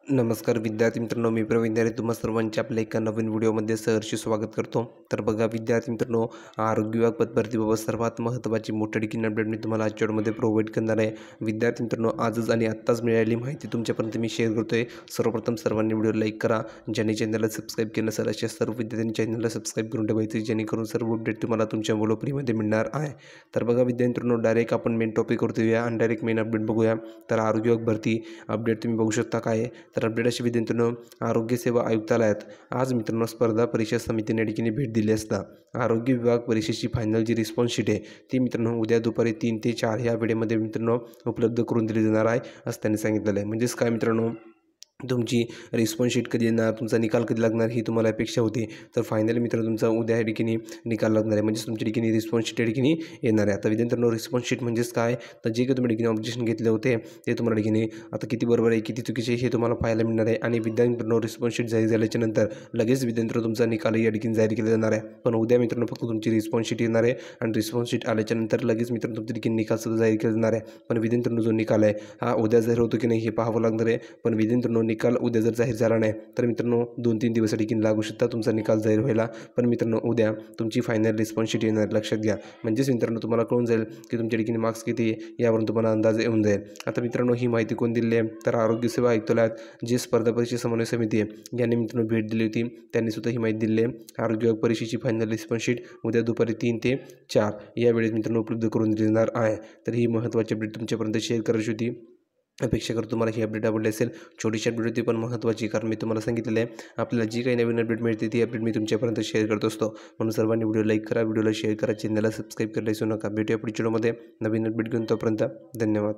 नमस्कार विद्यार्थी मित्रांनो, मी प्रवीण दारे तुम्हा सर्वांचे आपल्या एका नवीन व्हिडिओमध्ये सहर्ष स्वागत करतो। तर बघा विद्यार्थी मित्रांनो, आरोग्य विभाग पदभरतीबाबत सर्वात महत्त्वाची मोठी देखील अपडेट मी तुम्हाला आजच्या व्हिडिओमध्ये प्रोव्हाइड करणार आहे। विद्यार्थी मित्रांनो, आजच आणि आत्ताच मिळालेली माहिती तुमच्यापर्यंत मी शेअर करतोय। सर्वप्रथम सर्वांनी व्हिडिओ लाईक करा, ज्यांनी चॅनलला सबस्क्राईब केलं नसेल अशा सर्व विद्यार्थ्यांनी चॅनलला सबस्क्राईब करून ठेवायचे, जेणेकरून सर्व अपडेट तुम्हाला तुमच्या व्हिडिओ फ्रीमध्ये मिळणार आहे। तर बघा विद्यार्थी मित्रांनो, डायरेक्ट आपण मेन टॉपिकवरती येऊया आणि डायरेक्ट मेन अपडेट बघूया। तर आरोग्य विभाग भरती अपडेट तुम्ही बघू शकता काय आहे। तर अपडेट अशी विद्यार्थी आरोग्य सेवा आयुक्तालयात आज मित्रांनो स्पर्धा परीक्षा समितीने या ठिकाणी भेट दिली असता आरोग्य विभाग परीक्षेची फायनल जी रिस्पॉन्स शीट आहे ती मित्रांनो उद्या दुपारी 3 ते 4 या वेळेमध्ये मित्रांनो उपलब्ध करून दिली जाणार आहे असं त्यांनी सांगितलेलं आहे। म्हणजेच काय मित्रांनो, तुमची रिस्पॉन्स शीट कधी येणार, तुमचा निकाल कधी लागणार ही तुम्हाला अपेक्षा होती। तर फायनली मित्रांनो तुमचा उद्या या ठिकाणी निकाल लागणार आहे, म्हणजे तुमच्या ठिकाणी रिस्पॉन्स शीट या ठिकाणी येणार आहे। आता विद्यार्थ्यांनो, रिस्पॉन्स शीट म्हणजेच काय, तर जे काही तुम्ही ठिकाणी ऑब्जेक्शन घेतले होते ते तुम्हाला ठिकाणी आता किती बरोबर आहे किती चुकीचे हे तुम्हाला पाहायला मिळणार आहे। आणि विद्यार्थ्यांनो, रिस्पॉन्स शीट जाहीर झाल्याच्या नंतर लगेच विद्यार्थ्यांनो तुमचा निकाल या ठिकाणी जाहीर केला जाणार आहे। पण उद्या मित्रांनो फक्त तुमची रिस्पॉन्स शीट येणार आहे आणि रिस्पॉन्स शीट आल्याच्या नंतर लगेच मित्रांनो तुमच्या ठिकाणी निकाल सुद्धा जाहीर केला जाणार आहे। पण विद्यार्थ्यांनो, जो निकाल आहे हा उद्या जाहीर होतो की नाही हे पाहावं लागणार आहे। पण विद्यार्थ्यांनो, निकाल उद्या जर जाहीर झाला नाही तर मित्रांनो 2-3 दिवस ठिकाणी लागू शकता तुमचा निकाल जाहीर व्हायला। पण मित्रांनो, उद्या तुमची फायनल रिस्पॉन्स शीट येणार, लक्षात घ्या। म्हणजेच मित्रांनो तुम्हाला कळून जाईल की तुमच्या ठिकाणी मार्क्स किती यावरून तुम्हाला अंदाज येऊन जाईल। आता मित्रांनो, ही माहिती कोण दिली आहे, तर आरोग्य सेवा आयुक्तालयात जी स्पर्धा परीक्षा समन्वय समिती आहे यांनी मित्रांनो भेट दिली होती, त्यांनी सुद्धा ही माहिती दिली आहे। आरोग्य विभाग परीक्षेची फायनल रिस्पॉन्स शीट उद्या दुपारी 3 ते 4 या वेळेत मित्रांनो उपलब्ध करून दिली जाणार आहे। तर ही महत्त्वाची अपडेट तुमच्यापर्यंत शेअर करायची होती। अपेक्षा करतो तुम्हाला ही अपडेट आवडली असेल। छोटीशी अपडेट होती पण महत्त्वाची, कारण मी तुम्हाला सांगितलेलं आहे आपल्याला जी काही नवीन अपडेट मिळते ती अपडेट मी तुमच्यापर्यंत शेअर करत असतो। म्हणून सर्वांनी व्हिडिओ लाईक करा, व्हिडिओला शेअर करा, चॅनलला सबस्क्राईब करायला विसरू नका। भेटूया पुढच्या व्हिडिओमध्ये नवीन अपडेट घेऊन, तोपर्यंत धन्यवाद।